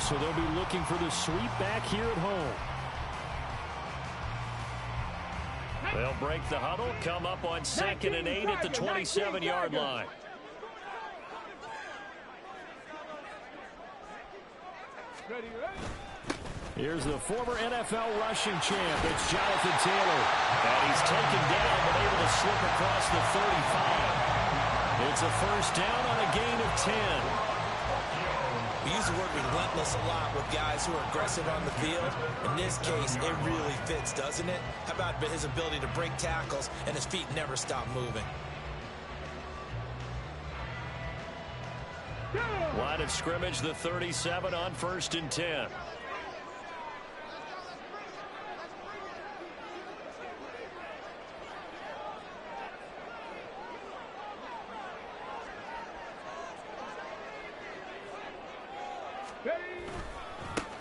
so they'll be looking for the sweep back here at home. They'll break the huddle, come up on 2nd and 8 at the 27-yard line. Here's the former NFL rushing champ. It's Jonathan Taylor. And he's taken down but able to slip across the 35. It's a first down on a gain of 10. We use the word relentless a lot with guys who are aggressive on the field. In this case, it really fits, doesn't it? How about his ability to break tackles and his feet never stop moving? Line of scrimmage, the 37 on 1st and 10.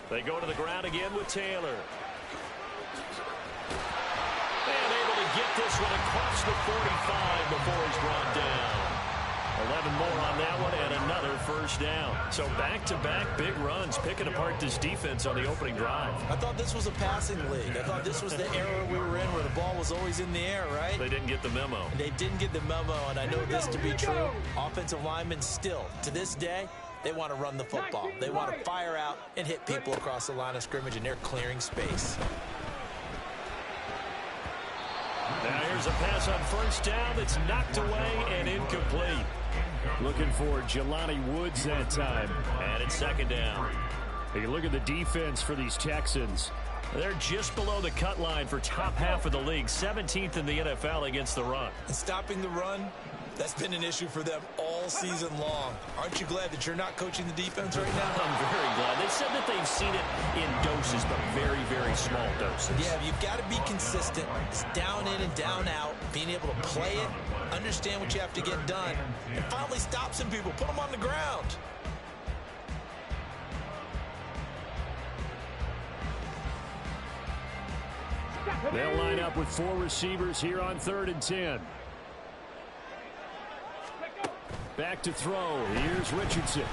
They go to the ground again with Taylor. And able to get this one across the 45 before he's brought down. 11 more on that one and another first down. So back-to-back big runs picking apart this defense on the opening drive. I thought this was a passing league. I thought this was the era we were in where the ball was always in the air, right? They didn't get the memo. They didn't get the memo, and I know this to be true. Offensive linemen still, to this day, they want to run the football. They want to fire out and hit people across the line of scrimmage, and they're clearing space. Now here's a pass on first down that's knocked away and incomplete. Looking for Jelani Woods that time. And it's 2nd down. Hey, look at the defense for these Texans. They're just below the cut line for top half of the league, 17th in the NFL against the run. And stopping the run, that's been an issue for them all season long. Aren't you glad that you're not coaching the defense right now? I'm very glad. They said that they've seen it in doses, but very, very small doses. Yeah, you've got to be consistent. It's down in and down out, being able to play it, understand what you have to get done, and finally stop some people, put them on the ground. They'll line up with 4 receivers here on 3rd and 10. Back to throw. Here's Richardson.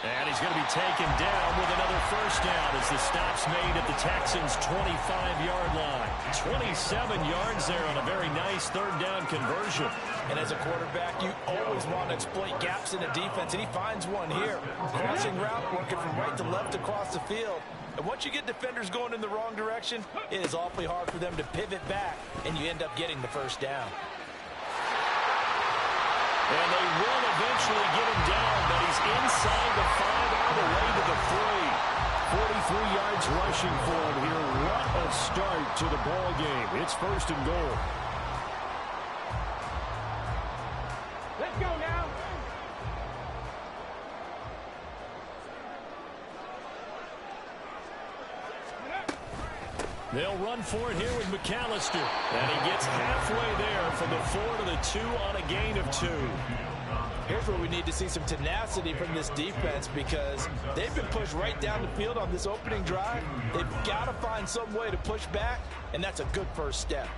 And he's going to be taken down with another first down as the stop's made at the Texans' 25-yard line. 27 yards there on a very nice 3rd down conversion. And as a quarterback, you always want to exploit gaps in the defense, and he finds one here. Crossing route, working from right to left across the field. And once you get defenders going in the wrong direction, it is awfully hard for them to pivot back, and you end up getting the first down. And they will eventually get him down, but he's inside the 5 all the way to the 3. 43 yards rushing for him here. What a start to the ball game. It's 1st and goal. Let's go now. They'll run for it here with McAllister. And he gets halfway there from the 4 to the 2 on a gain of 2. Here's where we need to see some tenacity from this defense because they've been pushed right down the field on this opening drive. They've got to find some way to push back, and that's a good first step.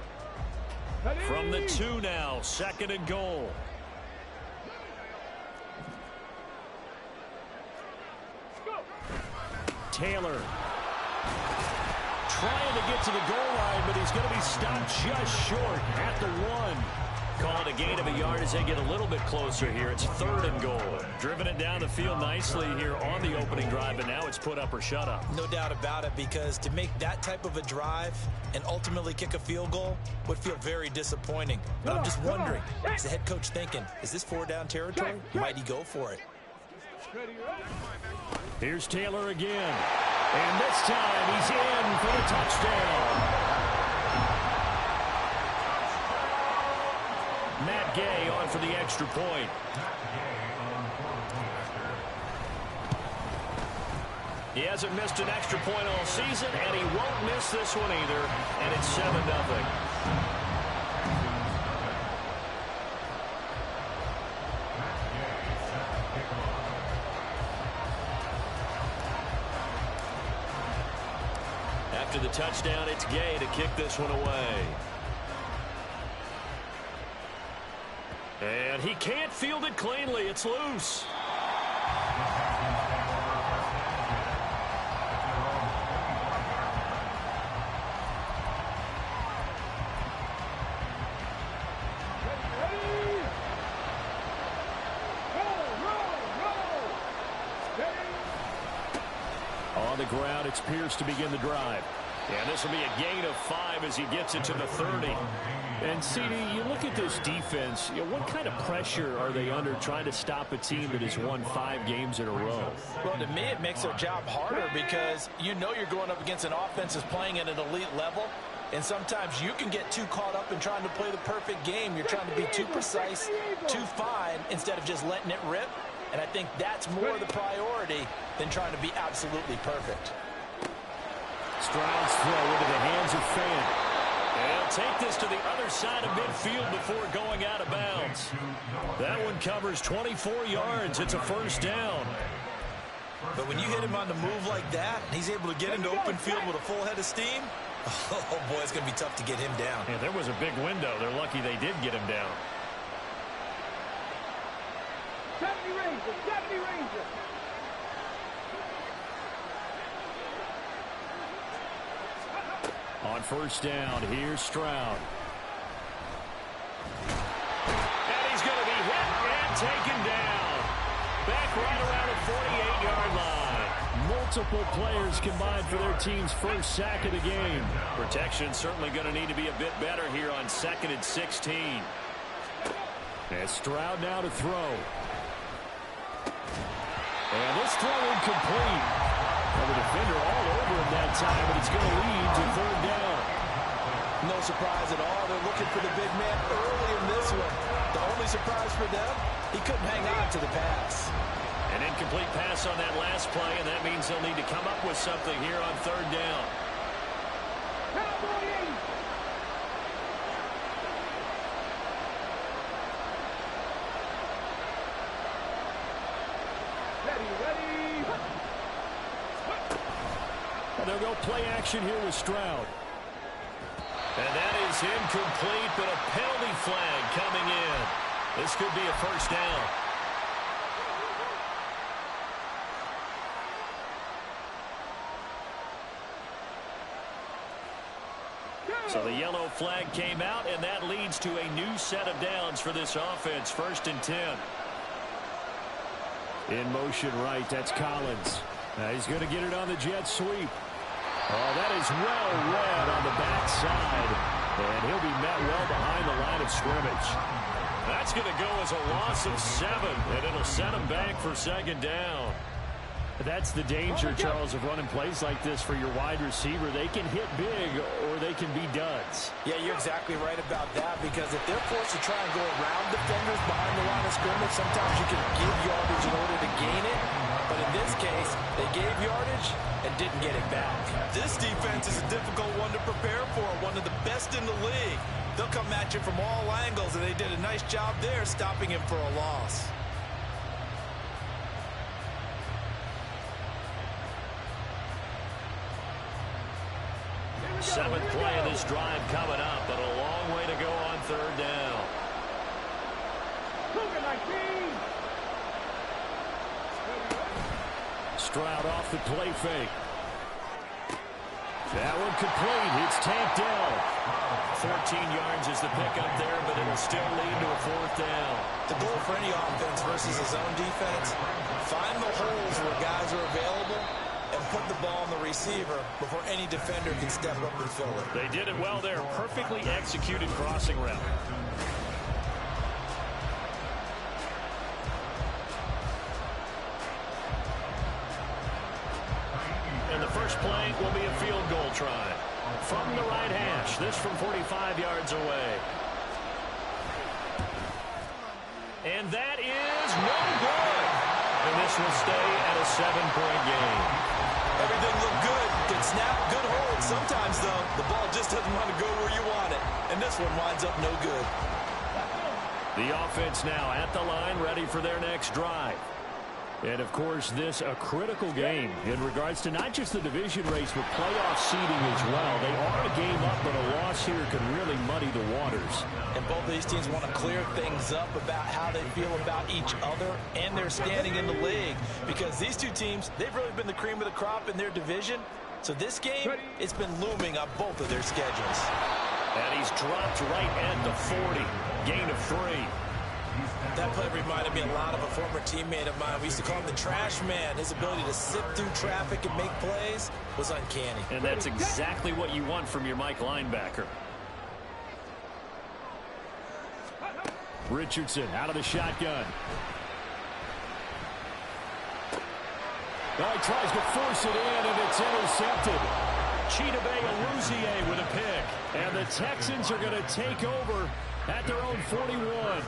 From the 2 now, 2nd and goal. Taylor trying to get to the goal line, but he's going to be stopped just short at the 1. Call it a gain of a yard as they get a little bit closer here. It's 3rd and goal. Driven it down the field nicely here on the opening drive, but now it's put up or shut up. No doubt about it, because to make that type of a drive and ultimately kick a field goal would feel very disappointing. But I'm just wondering, is the head coach thinking, is this 4-down territory? Might he go for it? Here's Taylor again. And this time he's in for the touchdown. Matt Gay on for the extra point. He hasn't missed an extra point all season, and he won't miss this one either, and it's 7-0. After the touchdown, it's Gay to kick this one away. And he can't field it cleanly. It's loose. On the ground, it's Pierce to begin the drive. And this will be a gain of 5 as he gets it to the 30. And, CD, you look at this defense, what kind of pressure are they under trying to stop a team that has won 5 games in a row? Well, to me, it makes their job harder because you know you're going up against an offense that's playing at an elite level. And sometimes you can get too caught up in trying to play the perfect game. You're trying to be too precise, too fine, instead of just letting it rip. And I think that's more the priority than trying to be absolutely perfect. Stroud's throw into the hands of Fan. And he'll take this to the other side of midfield before going out of bounds. That one covers 24 yards. It's a first down. But when you hit him on the move like that, and he's able to get into open field with a full head of steam, oh, boy, it's going to be tough to get him down. Yeah, there was a big window. They're lucky they did get him down. 70 Rangers, 70 Rangers. On first down, here's Stroud. And he's going to be hit and taken down. Back right around the 48-yard line. Multiple players combined for their team's first sack of the game. Protection certainly going to need to be a bit better here on 2nd and 16. And Stroud now to throw. And this throw incomplete. Well, the defender all over him that time, but it's going to lead to 3rd down. No surprise at all. They're looking for the big man early in this one. The only surprise for them, he couldn't hang on to the pass. An incomplete pass on that last play, and that means they'll need to come up with something here on 3rd down. They'll go play action here with Stroud. And that is incomplete, but a penalty flag coming in. This could be a first down. So the yellow flag came out, and that leads to a new set of downs for this offense. 1st and 10. In motion right, that's Collins. He's going to get it on the jet sweep. Oh, that is well read on the backside. And he'll be met well behind the line of scrimmage. That's going to go as a loss of 7, and it'll set him back for 2nd down. That's the danger, Charles, of running plays like this for your wide receiver. They can hit big or they can be duds. Yeah, you're exactly right about that, because if they're forced to try and go around defenders behind the line of scrimmage, sometimes you can give yardage in order to gain it. But in this case, they gave yardage and didn't get it back. This defense is a difficult one to prepare for, one of the best in the league. They'll come at you from all angles, and they did a nice job there stopping him for a loss. Seventh play of this drive coming up, but a long way to go on 3rd down. Stroud off the play fake. That one complete. It's tanked down. 14 yards is the pickup there, but it'll still lead to a 4th down. The goal for any offense versus a zone defense, find the holes where guys are available and put the ball on the receiver before any defender can step up and fill it. They did it well there. Perfectly executed crossing route. And the first play will be a field goal try. From the right hash, this from 45 yards away. And that is no good. And this will stay at a 7-point game. Everything looked good. Good snap, good hold. Sometimes, though, the ball just doesn't want to go where you want it. And this one winds up no good. The offense now at the line, ready for their next drive. And, of course, this a critical game in regards to not just the division race, but playoff seeding as well. They are a game up, but a loss here can really muddy the waters. And both of these teams want to clear things up about how they feel about each other and their standing in the league. Because these two teams, they've really been the cream of the crop in their division. So this game, it's been looming on both of their schedules. And he's dropped right at the 40. Gain of 3. That play reminded me a lot of a former teammate of mine. We used to call him the trash man. His ability to sift through traffic and make plays was uncanny. And that's exactly what you want from your Mike linebacker. Richardson out of the shotgun. Oh, he tries to force it in, and it's intercepted. Chidobe Awuzie with a pick. And the Texans are going to take over at their own 41.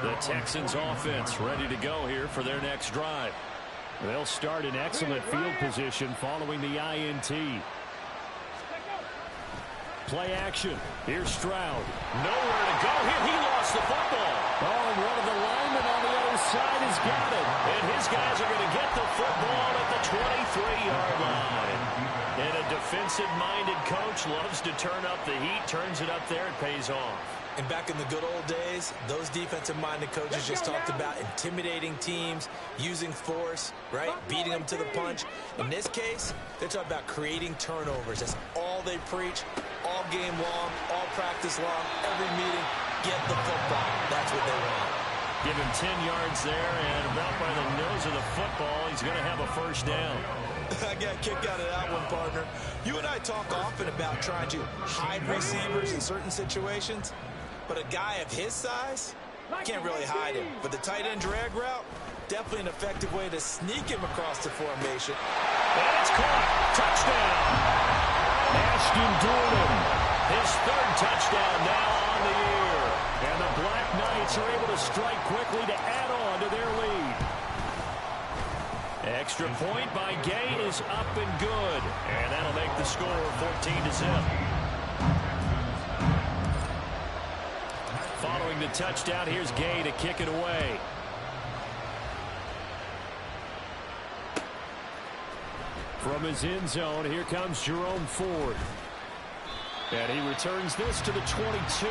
The Texans offense ready to go here for their next drive. They'll start in excellent field position following the INT. Play action. Here's Stroud. Nowhere to go here. He lost the football. Oh, and one of the linemen on the other side has got it. And his guys are going to get the football at the 23-yard line. And a defensive-minded coach loves to turn up the heat, turns it up there, it pays off. And back in the good old days, those defensive-minded coaches just talked about intimidating teams, using force, right? Beating them to the punch. In this case, they're talking about creating turnovers. That's all they preach, all game long, all practice long, every meeting. Get the football. That's what they want. Give him 10 yards there, and about by the nose of the football, he's going to have a first down. I got a kick out of that one, partner. You and I talk often about trying to hide receivers in certain situations. But a guy of his size, can't really hide him. But the tight end drag route, definitely an effective way to sneak him across the formation. And it's caught. Touchdown. Ashton Dorman. His third touchdown now on the year. And the Black Knights are able to strike quickly to add on to their lead. Extra point by Gay is up and good. And that'll make the score 14-0. Following the touchdown, here's Gay to kick it away. From his end zone, here comes Jerome Ford. And he returns this to the 22.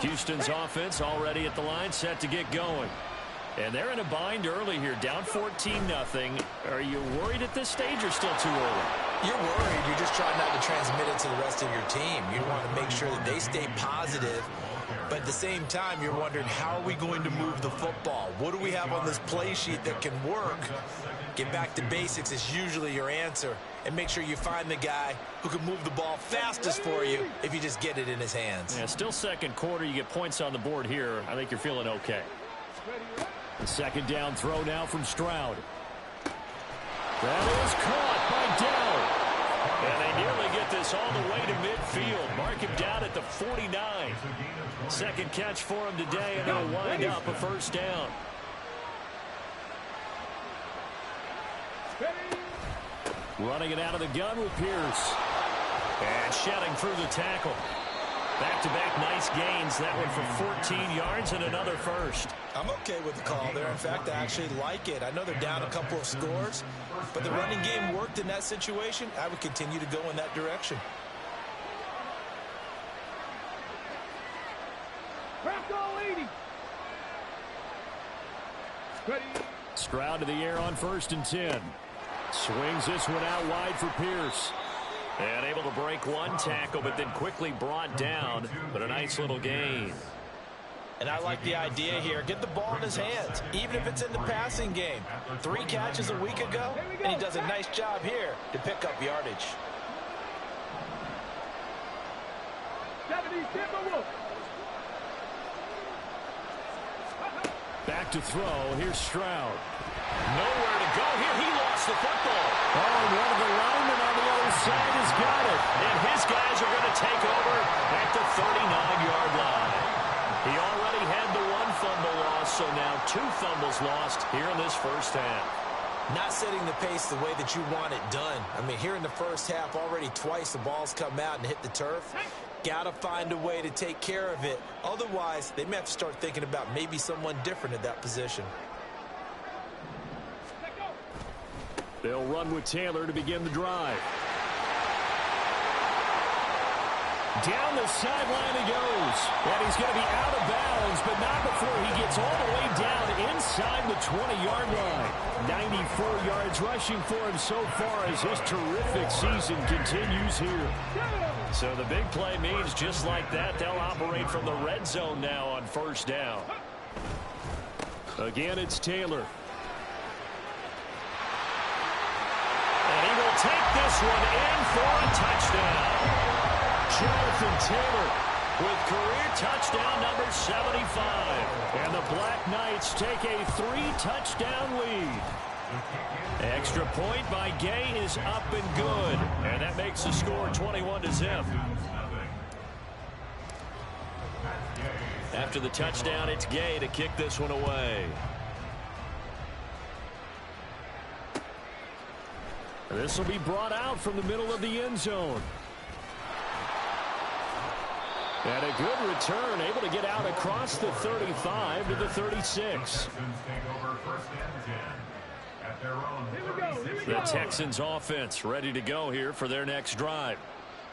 Houston's offense already at the line, set to get going. And they're in a bind early here, down 14-0. Are you worried at this stage or still too early? You're worried. You're just trying not to transmit it to the rest of your team. You want to make sure that they stay positive. But at the same time, you're wondering, how are we going to move the football? What do we have on this play sheet that can work? Get back to basics is usually your answer. And make sure you find the guy who can move the ball fastest for you if you just get it in his hands. Yeah, still second quarter. You get points on the board here. I think you're feeling okay. The second down throw now from Stroud. That is caught by Dowd. And they nearly get this all the way to midfield. Mark him down at the 49. Second catch for him today, and it'll wind up a first down. Running it out of the gun with Pierce. And shedding through the tackle. Back-to-back nice gains. That one for 14 yards and another first. I'm okay with the call there. In fact, I actually like it. I know they're down a couple of scores, but the running game worked in that situation. I would continue to go in that direction. Craft all 80. Ready. Stroud to the air on 1st and 10. Swings this one out wide for Pierce. And able to break one tackle, but then quickly brought down. But a nice little gain. And I like the idea here. Get the ball in his hands, even if it's in the passing game. 3 catches a week ago, and he does a nice job here to pick up yardage. 70 Timberwolves. Back to throw. Here's Stroud. Nowhere to go here. He lost the football. Oh, and one of the linemen on the other side has got it. And his guys are going to take over at the 39-yard line. He already had the 1 fumble loss, so now 2 fumbles lost here in this first half. Not setting the pace the way that you want it done. I mean, here in the first half, already twice the ball's come out and hit the turf. Got to find a way to take care of it. Otherwise, they may have to start thinking about maybe someone different at that position. They'll run with Taylor to begin the drive. Down the sideline he goes. And he's going to be out of bounds, but not before he gets all the way down inside the 20-yard line. 94 yards rushing for him so far as his terrific season continues here. So the big play means just like that, they'll operate from the red zone now on first down. Again, it's Taylor. And he will take this one in for a touchdown. Jonathan Taylor with career touchdown number 75. And the Black Knights take a 3-touchdown lead. Extra point by Gay is up and good. And that makes the score 21-0. After the touchdown, it's Gay to kick this one away. This will be brought out from the middle of the end zone. And a good return, able to get out across the 35 to the 36. The Texans offense ready to go here for their next drive.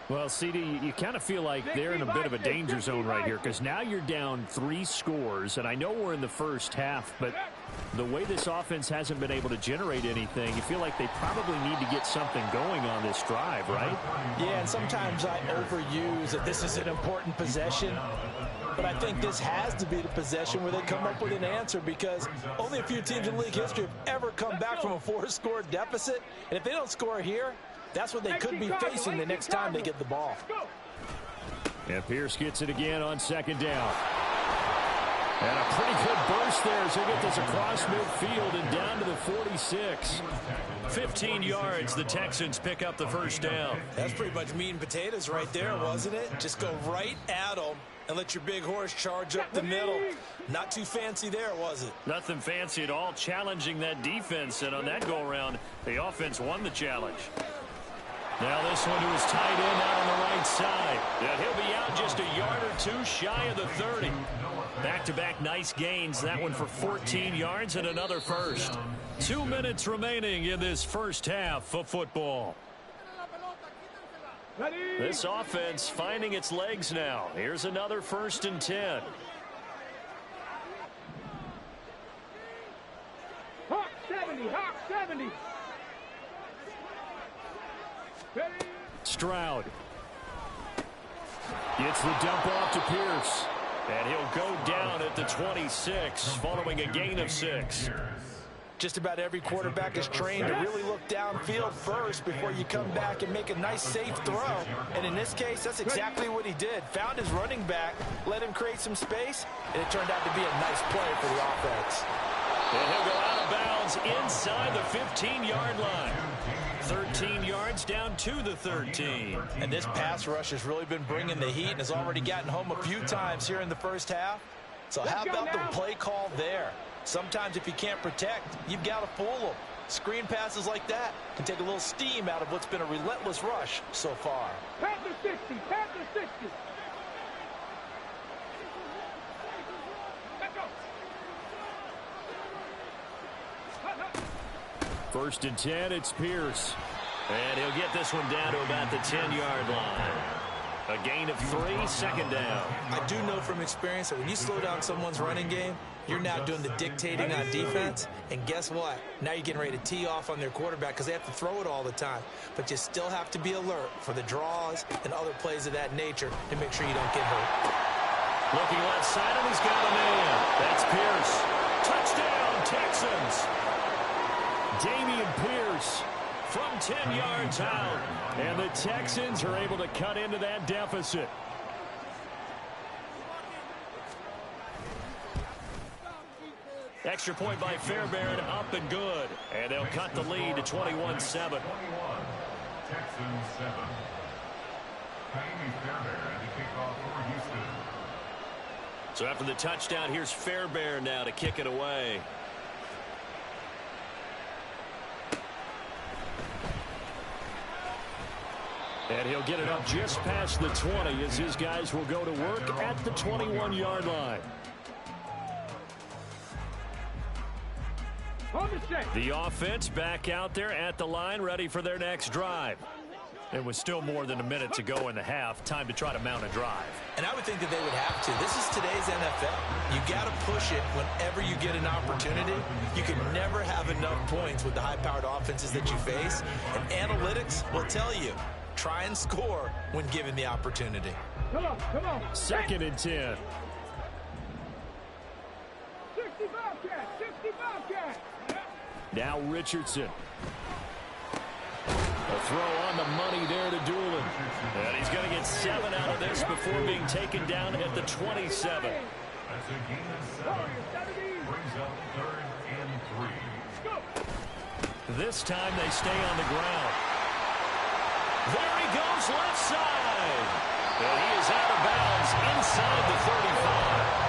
Well, CD, you kind of feel like they're in a bit of a danger zone right here because now you're down 3 scores, and I know we're in the first half, but the way this offense hasn't been able to generate anything, you feel like they probably need to get something going on this drive, right? Yeah, and sometimes I overuse that this is an important possession, but I think this has to be the possession where they come up with an answer because only a few teams in league history have ever come back from a 4-score deficit, and if they don't score here, that's what they could be facing the next time they get the ball. And Pierce gets it again on second down. And a pretty good burst there as he'll get this across midfield and down to the 46. 15 yards, the Texans pick up the first down. That's pretty much meat and potatoes right there, wasn't it? Just go right at them and let your big horse charge up the middle. Not too fancy there, was it? Nothing fancy at all, challenging that defense. And on that go-around, the offense won the challenge. Now this one to his tight end out on the right side. And he'll be out just a yard or two shy of the 30. Back-to-back nice gains. That one for 14 yards and another first. 2 minutes remaining in this first half of football. This offense finding its legs now. Here's another 1st and 10. Hawk 70, Hawk 70. Stroud gets the dump off to Pierce. And he'll go down at the 26 following a gain of 6. Just about every quarterback is trained to really look downfield first before you come back and make a nice safe throw. And in this case, that's exactly what he did. Found his running back, let him create some space, and it turned out to be a nice play for the offense. And he'll go out of bounds inside the 15-yard line. 13 yards down to the 13. And this pass rush has really been bringing the heat and has already gotten home a few times here in the first half. So how about the play call there? Sometimes if you can't protect, you've got to fool them. Screen passes like that can take a little steam out of what's been a relentless rush so far. Panther 60, Panther 60. Let's go. 1st and 10, it's Pierce. And he'll get this one down to about the 10-yard line. A gain of 3, 2nd down. I do know from experience that when you slow down someone's running game, you're now doing the dictating on defense. And guess what? Now you're getting ready to tee off on their quarterback because they have to throw it all the time. But you still have to be alert for the draws and other plays of that nature to make sure you don't get hurt. Looking left side, and he's got a man. That's Pierce. Touchdown, Texans. Dameon Pierce from 10 yards out. And the Texans are able to cut into that deficit. Extra point by Fairbairn, up and good. And they'll cut the lead to 21-7. 21, Texans 7. Fairbairn to kick off for Houston. So after the touchdown, here's Fairbairn now to kick it away. And he'll get it up just past the 20 as his guys will go to work at the 21-yard line. On the check. The offense back out there at the line, ready for their next drive. It was still more than a minute to go in the half. Time to try to mount a drive. And I would think that they would have to. This is today's NFL. You got to push it whenever you get an opportunity. You can never have enough points with the high-powered offenses that you face. And analytics will tell you, try and score when given the opportunity. Come on, come on. 2nd and 10. 65 cat, 65 cat. Now Richardson. A throw on the money there to Doolin. And he's going to get 7 out of this before being taken down at the 27. That's a gain of 7. Brings up 3rd and 3. This time they stay on the ground. There he goes, left side. And he is out of bounds inside the 35.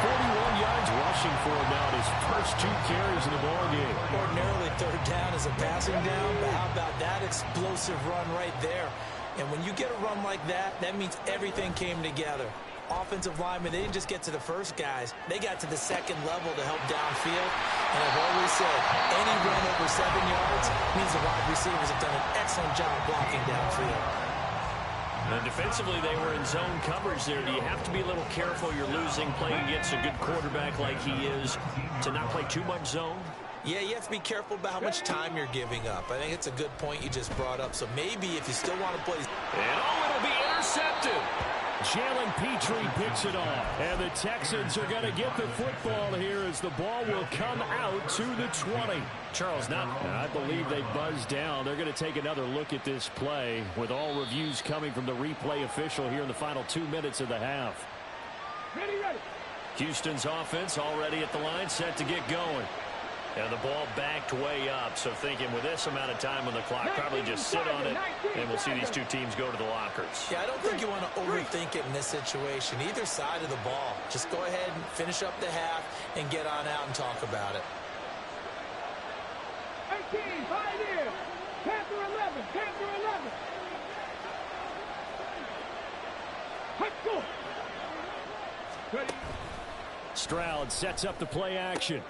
41 yards rushing for him now in his first 2 carries in the ballgame. Ordinarily, 3rd down is a passing down, but how about that explosive run right there? And when you get a run like that, that means everything came together. Offensive linemen, they didn't just get to the first guys. They got to the 2nd level to help downfield. And I've always said, any run over 7 yards means the wide receivers have done an excellent job blocking downfield. And defensively, they were in zone coverage there. Do you have to be a little careful? You're losing, playing against a good quarterback like he is, to not play too much zone? Yeah, you have to be careful about how much time you're giving up. I think it's a good point you just brought up. So maybe if you still want to play... And it'll be intercepted. Jalen Petrie picks it off. And the Texans are going to get the football here as the ball will come out to the 20. Charles, now I believe they buzzed down. They're going to take another look at this play with all reviews coming from the replay official here in the final 2 minutes of the half. Ready, ready. Houston's offense already at the line, set to get going. And the ball backed way up. So thinking with this amount of time on the clock, probably just sit on it, and we'll see these 2 teams go to the lockers. Yeah, I don't think you want to overthink it in this situation. Either side of the ball. Just go ahead and finish up the half and get on out and talk about it. 18, Pioneer. Panther 11, Panther 11. Let's go. Ready. Stroud sets up the play action.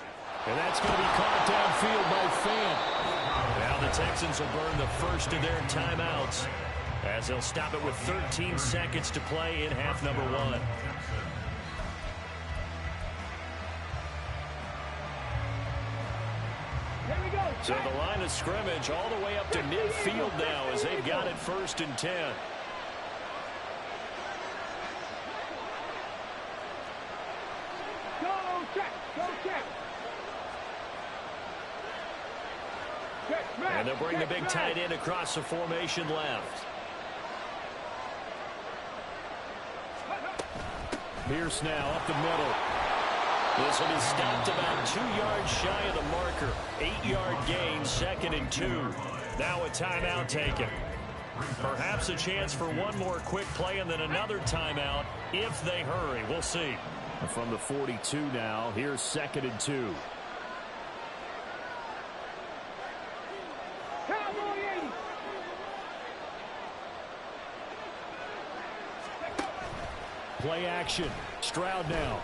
And that's going to be caught downfield by Fan. Now the Texans will burn the first of their timeouts as they'll stop it with 13 seconds to play in half number 1. Here we go. So the line of scrimmage all the way up to midfield now as they've got it 1st and 10. Go check, go check. And they'll bring the big tight end across the formation left. Pierce now up the middle. This will be stopped about 2 yards shy of the marker. 8-yard gain, 2nd and 2. Now a timeout taken. Perhaps a chance for one more quick play and then another timeout if they hurry. We'll see. From the 42 now, here's 2nd and 2. Play action. Stroud now.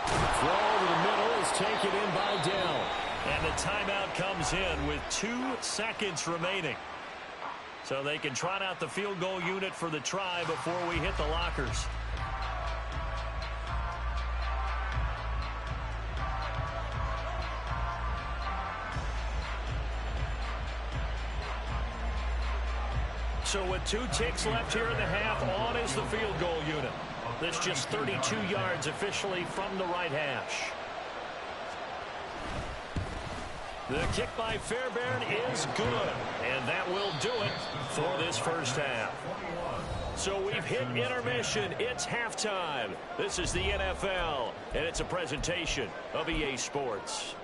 Throw over the middle is taken in by Dell. And the timeout comes in with 2 seconds remaining. So they can trot out the field goal unit for the try before we hit the lockers. So with 2 ticks left here in the half, on is the field goal unit. That's just 32 yards officially from the right hash. The kick by Fairbairn is good, and that will do it for this first half. So we've hit intermission. It's halftime. This is the NFL, and it's a presentation of EA Sports.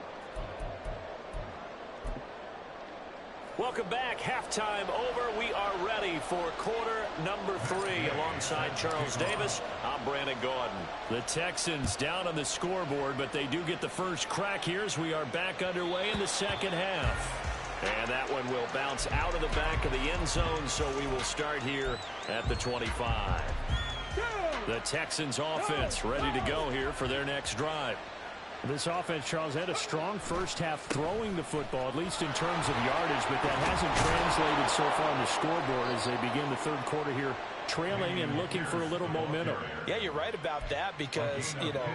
Welcome back. Halftime over. We are ready for quarter number 3. Alongside Charles Davis, I'm Brandon Gaudin. The Texans down on the scoreboard, but they do get the first crack here as we are back underway in the second half. And that one will bounce out of the back of the end zone, so we will start here at the 25. The Texans offense ready to go here for their next drive. This offense, Charles, had a strong first half throwing the football, at least in terms of yardage, but that hasn't translated so far on the scoreboard as they begin the third quarter here, trailing and looking for a little momentum. Yeah, you're right about that because,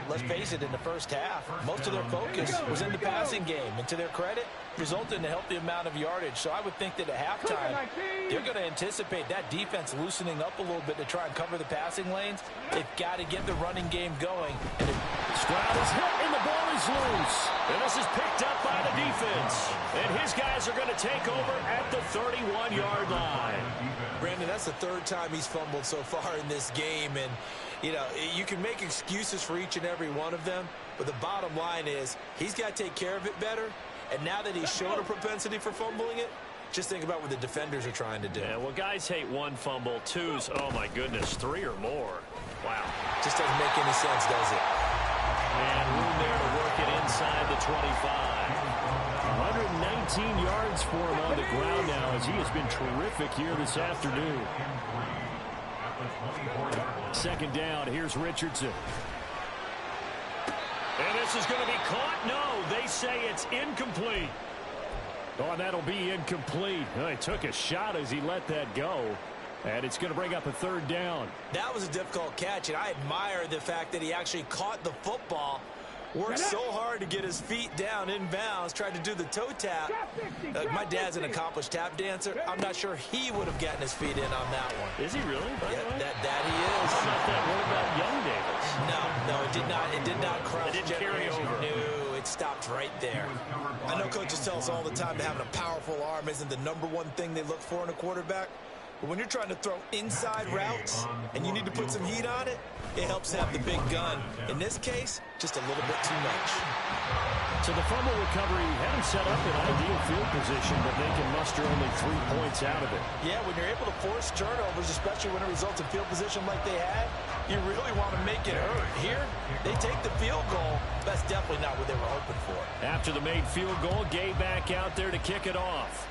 let's face it, in the first half, most of their focus was in the passing game. And to their credit, resulted in a healthy amount of yardage. So I would think that at halftime, they're going to anticipate that defense loosening up a little bit to try and cover the passing lanes. They've got to get the running game going. And Stroud is hit and the ball is loose. And this is picked up by the defense. And his guys are going to take over at the 31-yard line. Brandon, that's the third time he's fumbled so far in this game. And, you can make excuses for each and every one of them. But the bottom line is he's got to take care of it better. And now that he's shown a propensity for fumbling it, just think about what the defenders are trying to do. Yeah, well, guys hate one fumble, twos, oh my goodness, three or more. Wow. Just doesn't make any sense, does it? And room there to work it inside the 25. 119 yards for him on the ground now as he has been terrific here this afternoon. Second down, here's Richardson. And this is going to be caught. No, they say it's incomplete. Oh, and that'll be incomplete. He took a shot as he let that go. And it's going to bring up a third down. That was a difficult catch, and I admire the fact that he actually caught the football, worked so hard to get his feet down inbounds, tried to do the toe tap. My dad's an accomplished tap dancer. I'm not sure he would have gotten his feet in on that one. Is he really? Yeah, that he is. How about that? What about young Davis? No, it did not. It did not cross. It didn't carry over. No, it stopped right there. I know coaches tell us all the time that having a powerful arm isn't the number one thing they look for in a quarterback. But when you're trying to throw inside routes and you need to put some heat on it, it helps have the big gun. In this case, just a little bit too much. So the fumble recovery had him set up in ideal field position, but they can muster only 3 points out of it. Yeah, when you're able to force turnovers, especially when it results in field position like they had, you really want to make it hurt. Here, they take the field goal. That's definitely not what they were hoping for. After the made field goal, Gay back out there to kick it off.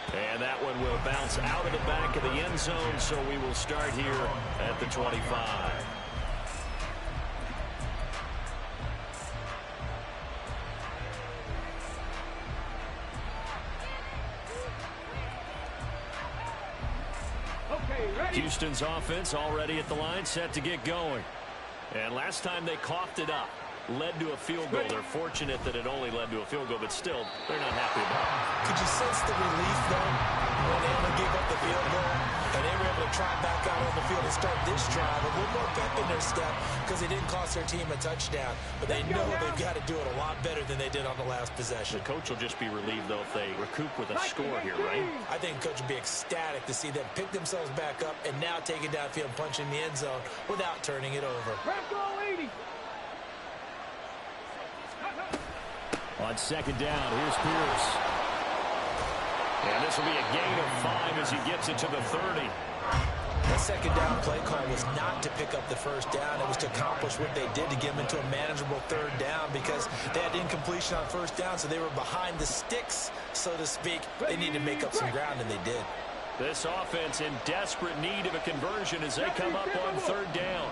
And that one will bounce out of the back of the end zone, so we will start here at the 25. Houston's offense already at the line, set to get going. And last time they coughed it up, led to a field goal. They're fortunate that it only led to a field goal, but still, they're not happy about it. Could you sense the relief, though, when they only gave up the field goal and they were able to try back out on the field and start this drive a little more pep in their step because it didn't cost their team a touchdown, but they know they've got to do it a lot better than they did on the last possession. The coach will just be relieved, though, if they recoup with a score here, right? I think the coach would be ecstatic to see them pick themselves back up and now take it downfield and punch in the end zone without turning it over. On second down, here's Pierce. And this will be a gain of 5 as he gets it to the 30. That second down play call was not to pick up the first down. It was to accomplish what they did to get them into a manageable third down because they had incompletion on first down, so they were behind the sticks, so to speak. They needed to make up some ground, and they did. This offense in desperate need of a conversion as they come up on third down.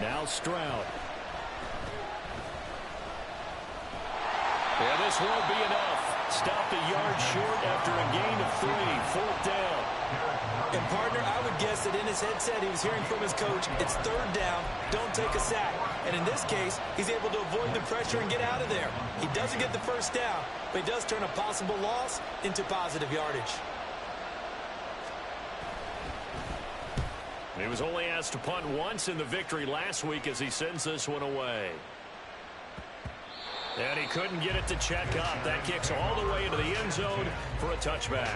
Now Stroud. And this won't be enough. Stopped a yard short after a gain of 3. Fourth down. And, partner, I would guess that in his headset he was hearing from his coach, it's third down, don't take a sack. And in this case, he's able to avoid the pressure and get out of there. He doesn't get the first down, but he does turn a possible loss into positive yardage. He was only asked to punt once in the victory last week as he sends this one away. And he couldn't get it to check up. That kicks all the way into the end zone for a touchback.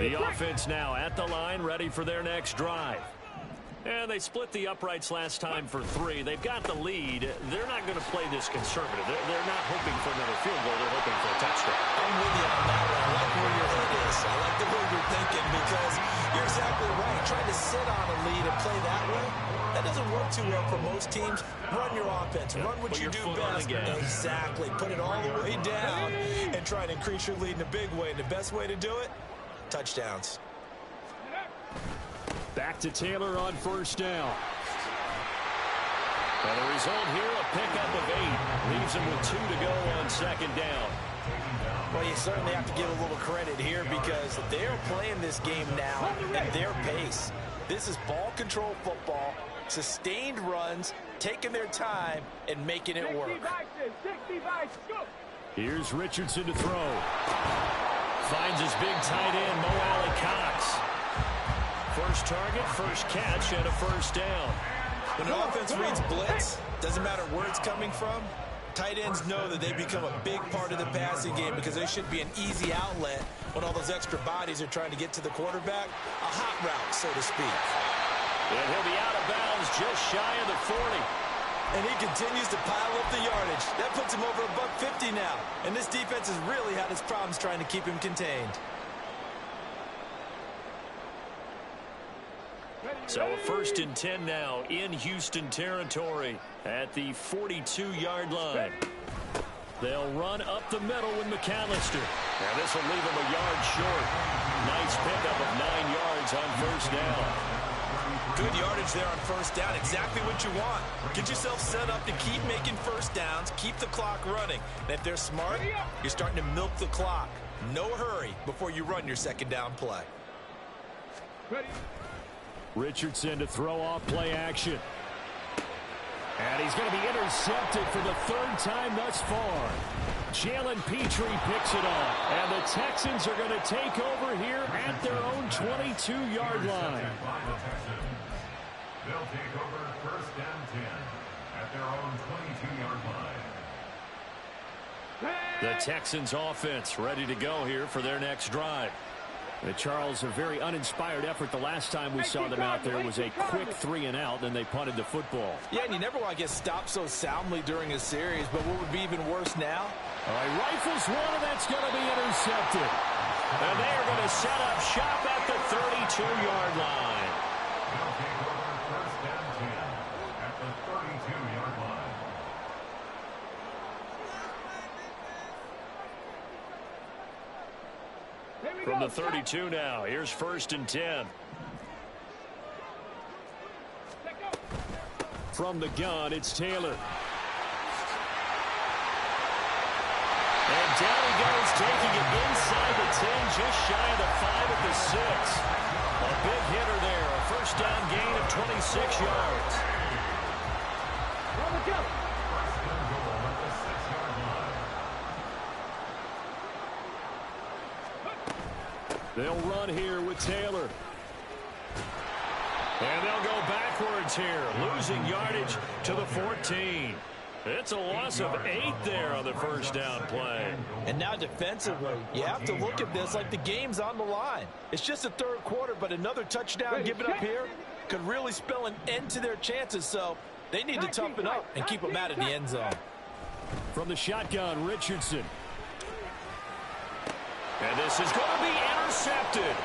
The offense now at the line, ready for their next drive. And they split the uprights last time for 3. They've got the lead. They're not going to play this conservative. They're not hoping for another field goal. They're hoping for a touchdown. I'm with you on that one. I like where your head is. I like the way you're thinking because you're exactly right. Trying to sit on a lead and play that way, that doesn't work too well for most teams. Run your offense. Run what you do best. Exactly. Put it all the way down and try and increase your lead in a big way. And the best way to do it, touchdowns. Back to Taylor on first down. And the result here, a pickup of 8. Leaves him with 2 to go on second down. Well, you certainly have to give a little credit here because they're playing this game now at their pace. This is ball control football, sustained runs, taking their time, and making it work. Here's Richardson to throw. Finds his big tight end, Mo Alley Cox. First target, first catch, and a first down. When an offense reads blitz, doesn't matter where it's coming from, tight ends know that they become a big part of the passing game because they should be an easy outlet when all those extra bodies are trying to get to the quarterback. A hot route, so to speak. And he'll be out of bounds just shy of the 40. And he continues to pile up the yardage. That puts him over $150 now. And this defense has really had its problems trying to keep him contained. So a 1st and 10 now in Houston territory at the 42-yard line. They'll run up the middle with McAllister. Now this will leave him a yard short. Nice pickup of 9 yards on first down. Good yardage there on first down. Exactly what you want. Get yourself set up to keep making first downs, keep the clock running. And if they're smart, you're starting to milk the clock. No hurry before you run your second down play. Richardson to throw off play action. And he's going to be intercepted for the 3rd time thus far. Jalen Petrie picks it off. And the Texans are going to take over here at their own 22-yard line. They'll take over 1st and 10 at their own 22-yard line. The Texans offense ready to go here for their next drive. Charles, a very uninspired effort the last time we saw them out there was a quick 3-and-out, then they punted the football. Yeah, and you never want to get stopped so soundly during a series, but what would be even worse now? All right, rifles one, and that's going to be intercepted. And they are going to set up shop at the 32-yard line. They'll take over 1st and 10 at the 32-yard line. From the 32 now, here's 1st and 10. From the gun, it's Taylor. And down he goes, taking it inside the 10, just shy of the 5 at the 6. A big hitter there, a first down gain of 26 yards. They'll run here with Taylor. And they'll go backwards here, losing yardage to the 14. It's a loss of 8 there on the first down play. And now defensively, you have to look at this like the game's on the line. It's just the 3rd quarter, but another touchdown given up here could really spell an end to their chances. So they need to toughen up and keep them out of the end zone. From the shotgun, Richardson. And this is going to be intercepted.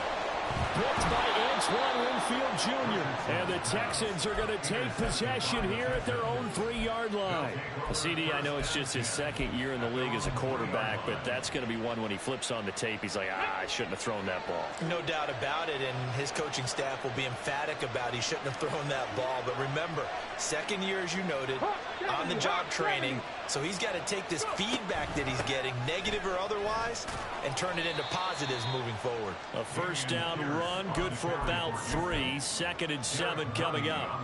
Picked by Antoine Winfield Jr. And the Texans are going to take possession here at their own 3-yard line. CD, I know it's just his 2nd year in the league as a quarterback, but that's going to be one when he flips on the tape. He's like, I shouldn't have thrown that ball. No doubt about it, and his coaching staff will be emphatic about he shouldn't have thrown that ball. But remember, 2nd year, as you noted, on-the-job training. So he's got to take this feedback that he's getting, negative or otherwise, and turn it into positives moving forward. A first down run, good for about 3. 2nd and 7 coming up.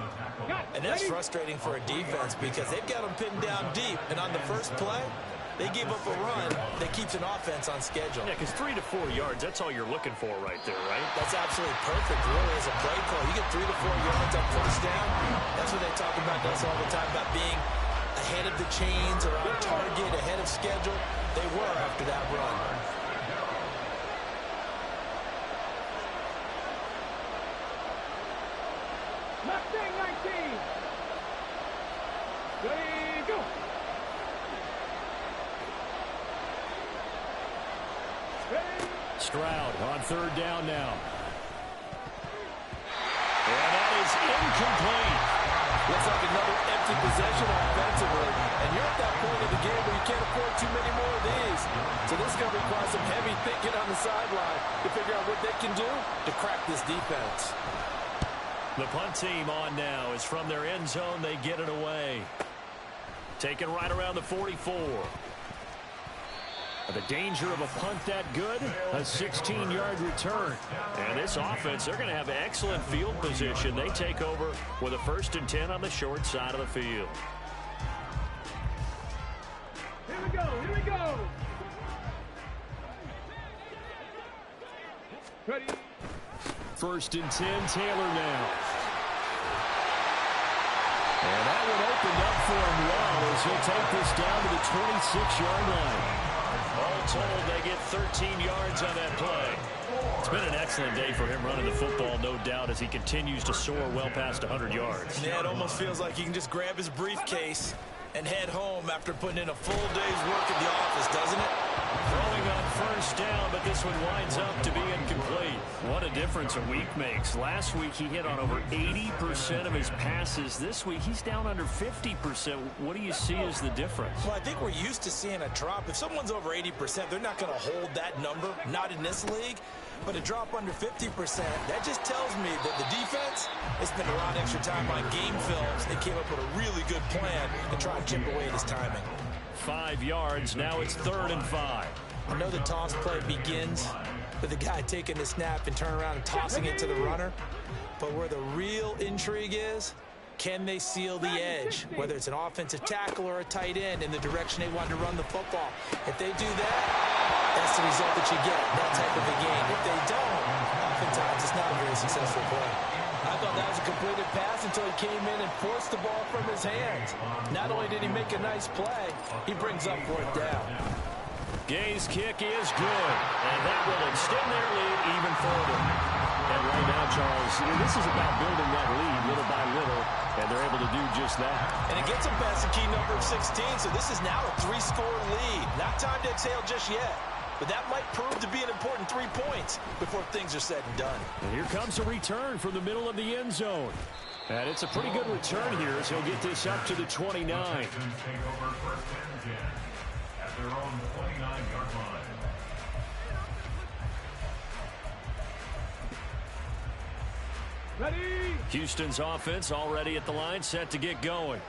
And that's frustrating for a defense because they've got them pinned down deep. And on the first play, they give up a run that keeps an offense on schedule. Yeah, because 3 to 4 yards, that's all you're looking for right there, right? That's absolutely perfect, really, as a play call. You get 3 to 4 yards on first down. That's what they talk about us all the time, about being ahead of the chains or on target, ahead of schedule. They were after that run. Mustang 19. Ready, go. Ready. Stroud on third down now. And that is incomplete. Looks like another empty possession offensively. And you're at that point in the game where you can't afford too many more of these. So this is going to require some heavy thinking on the sideline to figure out what they can do to crack this defense. The punt team on now. Is from their end zone. They get it away. Taken right around the 44. The danger of a punt that good, a 16-yard return. And this offense, they're going to have excellent field position. They take over with a 1st and 10 on the short side of the field. Here we go, here we go. Ready. 1st and 10, Taylor now. And that one opened up for him well as he'll take this down to the 26-yard line. All told, they get 13 yards on that play. It's been an excellent day for him running the football, no doubt, as he continues to soar well past 100 yards. Yeah, it almost feels like he can just grab his briefcase and head home after putting in a full day's work at the office, doesn't it? Throwing on 1st down, but this one winds up to be incomplete. What a difference a week makes. Last week he hit on over 80% of his passes. This week he's down under 50%. What do you see as the difference? Well, I think we're used to seeing a drop. If someone's over 80%, they're not going to hold that number, not in this league. But a drop under 50%, that just tells me that the defense has spent a lot of extra time on game films. They came up with a really good plan to try and chip away at his timing. 5 yards, now it's 3rd and 5. I know the toss play begins with the guy taking the snap and turning around and tossing it to the runner. But where the real intrigue is, can they seal the edge, whether it's an offensive tackle or a tight end, in the direction they want to run the football? If they do that, that's the result that you get, that type of a game. If they don't, oftentimes it's not a very successful play. I thought that was a completed pass until he came in and forced the ball from his hands. Not only did he make a nice play, he brings up 4th down. Gay's kick is good, and that will extend their lead even further. And right now, Charles, this is about building that lead little by little, and they're able to do just that. And it gets them past the key number of 16, so this is now a 3-score lead. Not time to exhale just yet, but that might prove to be an important 3 points before things are said and done. And here comes a return from the middle of the end zone. And it's a pretty good return here as he'll get this up to the 29. At their own 29-yard line. Ready. Houston's offense already at the line, set to get going.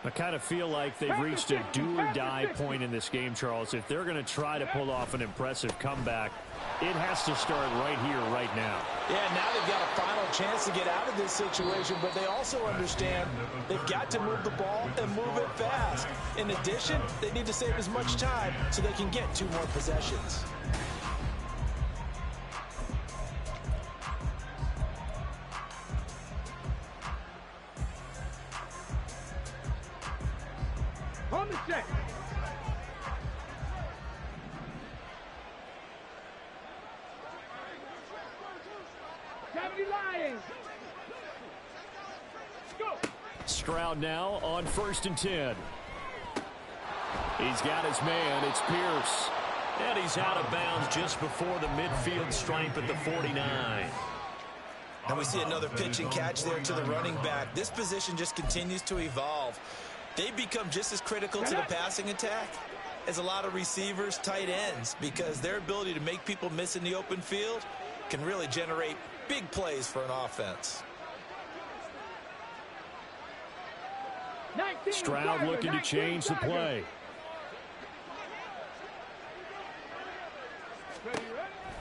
I kind of feel like they've reached a do-or-die point in this game, Charles. If they're going to try to pull off an impressive comeback, it has to start right here, right now. Yeah, now they've got a final chance to get out of this situation, but they also understand they've got to move the ball and move it fast. In addition, they need to save as much time so they can get 2 more possessions. On the check. Lions. Go. Stroud now on 1st and 10. He's got his man. It's Pierce. And he's out of bounds just before the midfield stripe at the 49. And we see another pitch and catch there to the running back. This position just continues to evolve. They become just as critical to the passing attack as a lot of receivers, tight ends, because their ability to make people miss in the open field can really generate big plays for an offense. Stroud looking to change the play.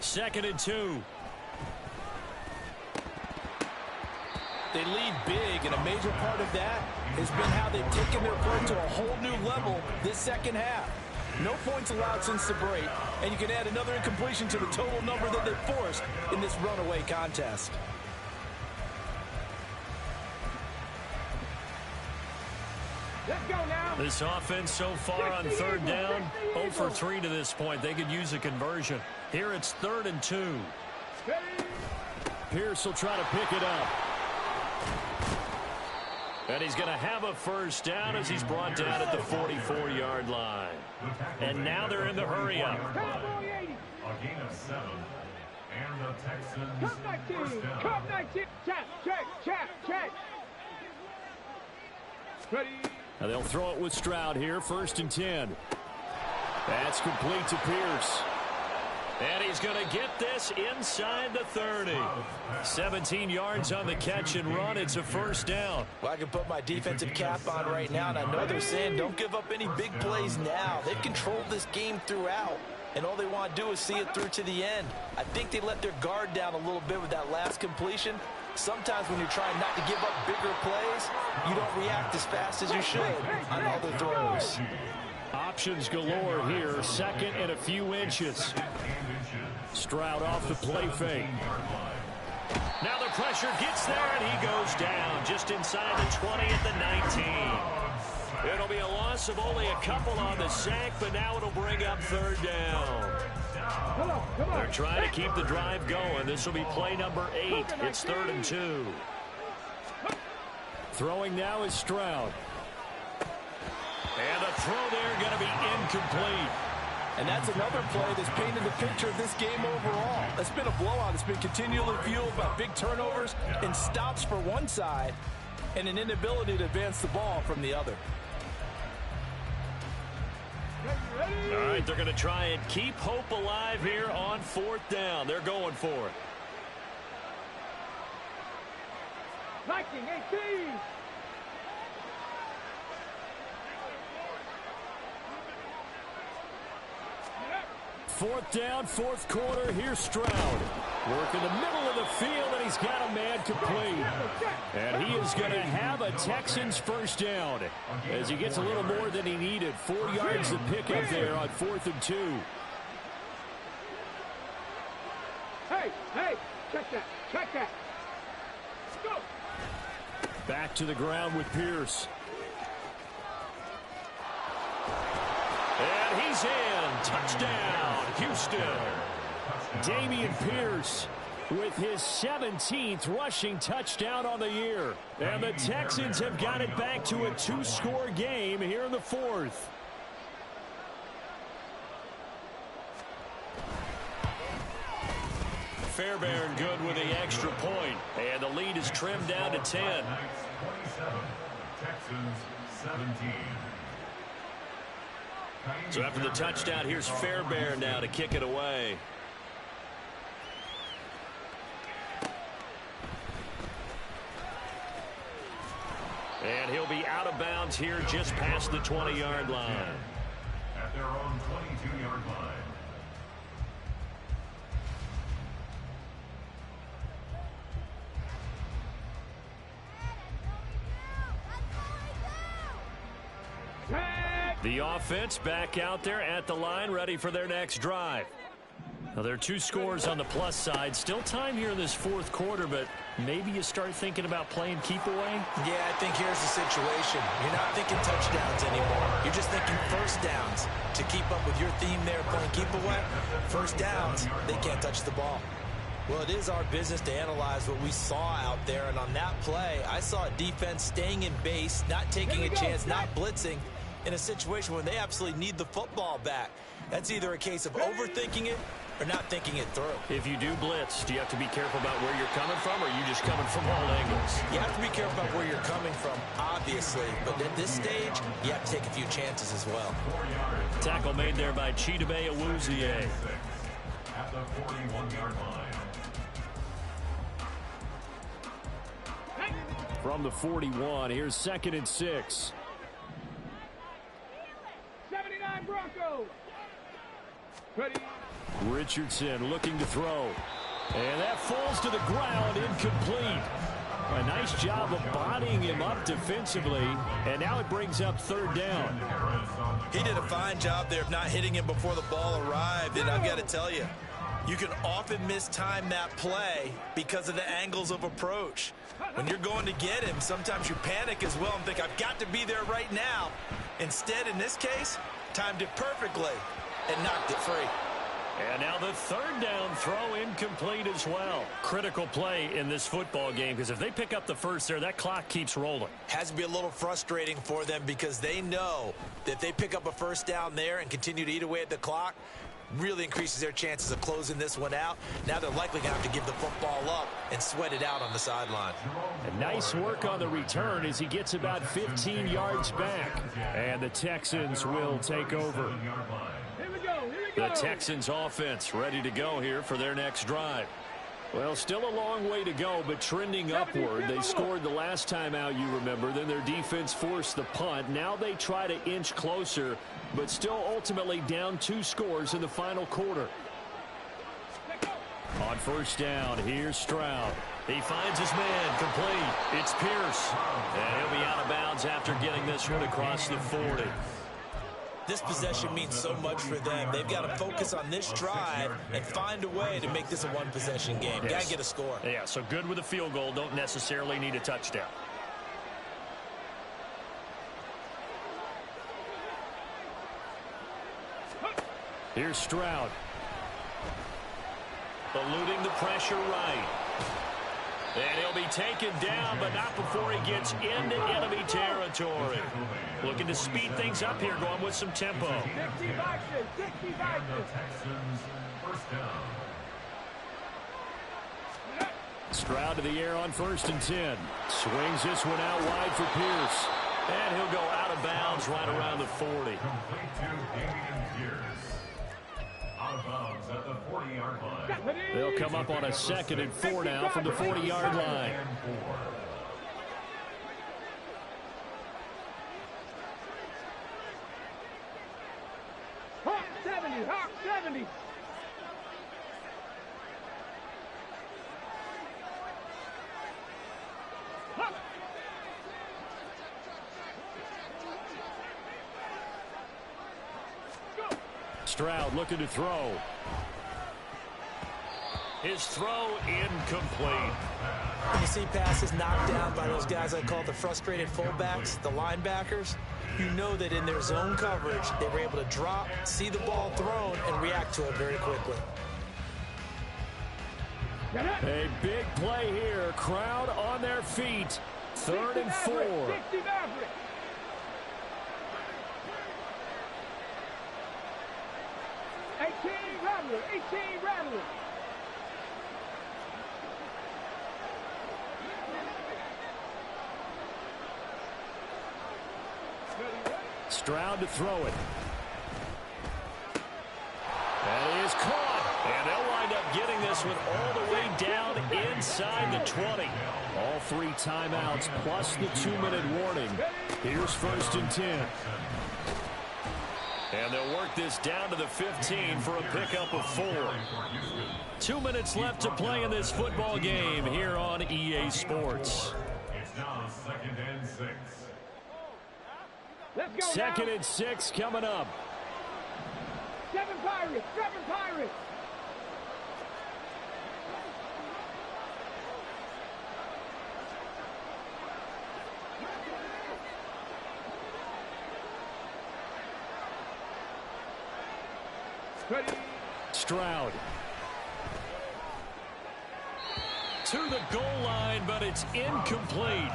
Second and 2. They lead big, and a major part of that has been how they've taken their play to a whole new level this second half. No points allowed since the break, and you can add another incompletion to the total number that they've forced in this runaway contest. Let's go now. This offense so far on 3rd down, 0 for 3 to this point. They could use a conversion. Here it's 3rd and 2. Pierce will try to pick it up. And he's going to have a first down as he's brought down at the 44-yard line. And now they're in the hurry-up. A gain of 7. And the Texans Come 19. first down. Come 19. Check. Ready. Now they'll throw it with Stroud here, 1st and 10. That's complete to Pierce. And he's going to get this inside the 30. 17 yards on the catch and run. It's a first down. Well, I can put my defensive cap on right now, and I know they're saying don't give up any big plays now. They've controlled this game throughout, and all they want to do is see it through to the end. I think they let their guard down a little bit with that last completion. Sometimes when you're trying not to give up bigger plays, you don't react as fast as you should on other throws. Options galore here. 2nd and a few inches. Stroud off the play fake. Now the pressure gets there, and he goes down just inside the 20 at the 19. It'll be a loss of only a couple on the sack, but now it'll bring up 3rd down. Come on. They're trying to keep the drive going. This will be play number 8. It's 3rd and 2. Throwing now is Stroud. And the throw there going to be incomplete. And that's another play that's painted the picture of this game overall. It's been a blowout. It's been continually fueled by big turnovers and stops for one side and an inability to advance the ball from the other. All right, they're going to try and keep hope alive here on 4th down. They're going for it. 19-18. 4th down, 4th quarter. Here's Stroud. Work in the middle of the field, and he's got a man complete. And he is going to have a Texans first down as he gets a little more than he needed. 4 yards to pick up there on 4th and 2. Hey, check that. Go. Back to the ground with Pierce. And he's in. Touchdown, Houston. Dameon Pierce with his 17th rushing touchdown on the year. And the Texans have got it back to a 2-score game here in the 4th. Fairbairn good with the extra point. And the lead is trimmed down to 10. 27. Texans 17. So after the touchdown, here's Fairbairn now to kick it away. And he'll be out of bounds here just past the 20-yard line. At their own 22-yard line. The offense back out there at the line, ready for their next drive. Now, there are 2 scores on the plus side. Still time here in this 4th quarter, but maybe you start thinking about playing keep away? Yeah, I think here's the situation. You're not thinking touchdowns anymore. You're just thinking first downs. To keep up with your theme there, playing keep away, first downs, they can't touch the ball. Well, it is our business to analyze what we saw out there, and on that play, I saw a defense staying in base, not taking a chance, not blitzing, in a situation when they absolutely need the football back. That's either a case of overthinking it or not thinking it through. If you do blitz, do you have to be careful about where you're coming from, or are you just coming from all angles? You have to be careful about where you're coming from, obviously, but at this stage, you have to take a few chances as well. Tackle made there by Chidobe Awuzie. At the 41-yard line. From the 41, here's 2nd and 6. 79 Broncos. Ready. Richardson looking to throw. And that falls to the ground, incomplete. A nice job of bodying him up defensively, and now it brings up 3rd down. He did a fine job there of not hitting him before the ball arrived, and I've got to tell you, you can often mistime that play because of the angles of approach. When you're going to get him, sometimes you panic as well and think, I've got to be there right now. Instead, in this case, timed it perfectly and knocked it free. And now the third down throw incomplete as well. Critical play in this football game because if they pick up the first there, that clock keeps rolling. Has to be a little frustrating for them because they know that if they pick up a first down there and continue to eat away at the clock, really increases their chances of closing this one out. Now they're likely going to have to give the football up and sweat it out on the sideline. And nice work on the return as he gets about 15 yards back. And the Texans will take over. Here we go. The Texans offense ready to go here for their next drive. Well, still a long way to go, but trending upward. They scored the last time out, you remember. Then their defense forced the punt. Now they try to inch closer, but still ultimately down 2 scores in the final quarter. On first down, here's Stroud. He finds his man, complete. It's Pierce. And he'll be out of bounds after getting this one across the 40. This possession means so much for them. They've got to focus on this drive and find a way to make this a one-possession game. Yes. Got to get a score. Yeah, so good with a field goal. Don't necessarily need a touchdown. Here's Stroud. Eluding the pressure right. And he'll be taken down, but not before he gets into enemy territory. Looking to speed things up here, going with some tempo. 60 boxes, 60 boxes. Texans first down. Stroud to the air on 1st and 10. Swings this one out wide for Pierce. And he'll go out of bounds right around the 40. Complete to Damian Pierce. Out of bounds at the 40-yard line. They'll come up on a 2nd and 4 now from the 40-yard line. Hawk 70, Hawk 70. Hawk. Stroud looking to throw. His throw incomplete. When you see passes knocked down by those guys I call the frustrated fullbacks, the linebackers, you know that in their zone coverage, they were able to drop, see the ball thrown, and react to it very quickly. A big play here. Crowd on their feet. 3rd and 4. 60 Maverick. Rattler, 18 Rattler. Stroud to throw it. That is caught. And they'll wind up getting this one all the way down inside the 20. All 3 timeouts plus the 2-minute warning. Here's 1st and 10. And they'll work this down to the 15 for a pickup of 4. 2 minutes left to play in this football game here on EA Sports. It's now 2nd and 6. Let's go 2nd now. and 6 coming up. 7 Pirates, 7 Pirates. Ready. Stroud. To the goal line, but it's incomplete.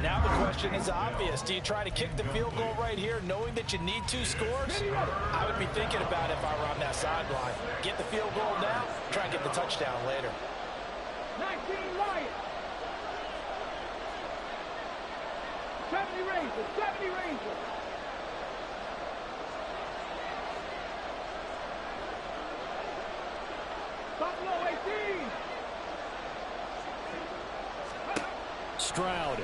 Now the question is obvious. Do you try to kick the field goal right here knowing that you need 2 scores? I would be thinking about it if I were on that sideline. Get the field goal now, try and get the touchdown later. 19 Lions. 70 Rangers, 70 Rangers. Buffalo 18. Stroud.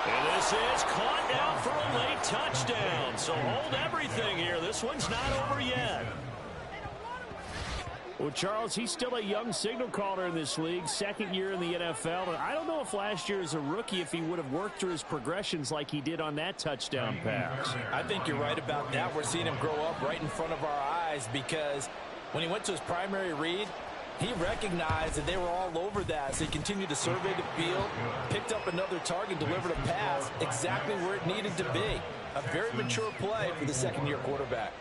And this is caught now for a late touchdown. So hold everything here. This one's not over yet. Well, Charles, he's still a young signal caller in this league, 2nd year in the NFL. And I don't know if last year as a rookie, if he would have worked through his progressions like he did on that touchdown pass. I think you're right about that. We're seeing him grow up right in front of our eyes because when he went to his primary read, He recognized that they were all over that, so he continued to survey the field, picked up another target, delivered a pass exactly where it needed to be. A very mature play for the second-year quarterback.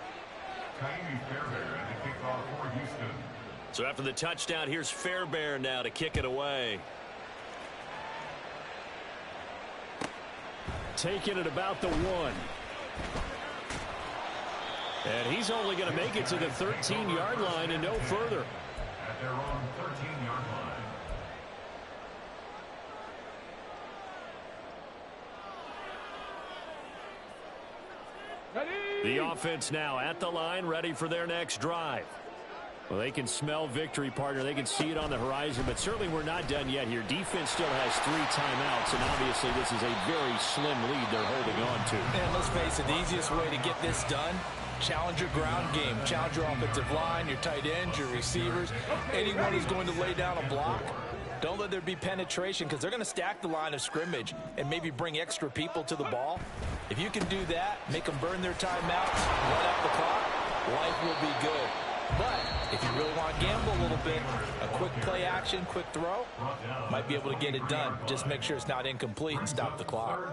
So after the touchdown, here's Fairbairn now to kick it away. Taking it about the 1. And he's only going to make it to the 13-yard line and no further. At their own 13-yard line. The offense now at the line, ready for their next drive. Well, they can smell victory, partner. They can see it on the horizon, but certainly we're not done yet here. Defense still has 3 timeouts, and obviously this is a very slim lead they're holding on to. And let's face it, the easiest way to get this done, challenge your ground game. Challenge your offensive line, your tight ends, your receivers, anyone who's going to lay down a block. Don't let there be penetration because they're going to stack the line of scrimmage and maybe bring extra people to the ball. If you can do that, make them burn their timeouts, run out the clock, life will be good. But if you really want to gamble a little bit, a quick play action, quick throw, might be able to get it done. Just make sure it's not incomplete and stop the clock.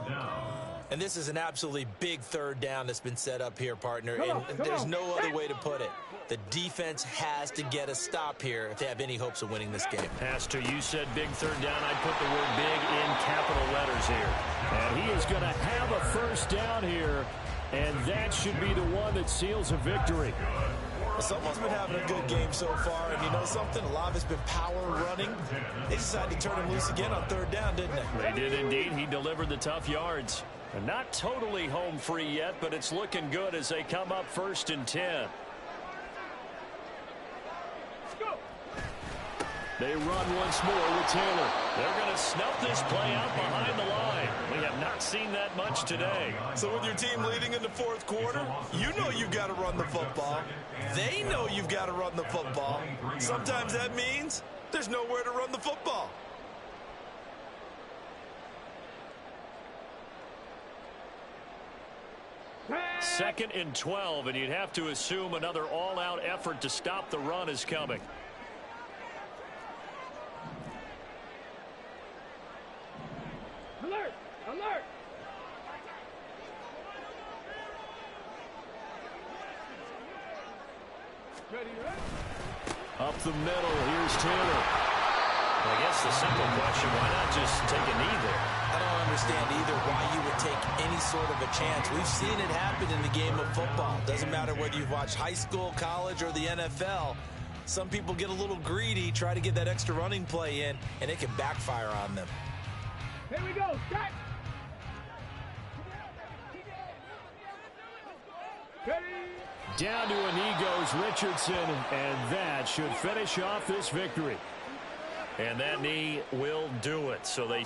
And this is an absolutely big third down that's been set up here, partner. And there's no other way to put it. The defense has to get a stop here if they have any hopes of winning this game. Pastor, you said big third down. I'd put the word big in capital letters here. And he is going to have a first down here, and that should be the one that seals a victory. Someone's been having a good game so far, and you know something? A lot of it's been power running. They decided to turn him loose again on third down, didn't they? They did indeed. He delivered the tough yards. And not totally home free yet, but it's looking good as they come up 1st and 10. They run once more with Taylor. They're going to snuff this play out behind the line. We have not seen that much today. So with your team leading in the fourth quarter, you know you've got to run the football. They know you've got to run the football. Sometimes that means there's nowhere to run the football. Second and 12, and you'd have to assume another all-out effort to stop the run is coming. Alert! Alert! Up the middle, here's Taylor. I guess the simple question, why not just take a knee there? I don't understand either why you would take any sort of a chance. We've seen it happen in the game of football. Doesn't matter whether you've watched high school, college, or the NFL. Some people get a little greedy, try to get that extra running play in, and it can backfire on them. Here we go. Start. Ready. Down to a knee goes Richardson, and that should finish off this victory. And that knee will do it. So they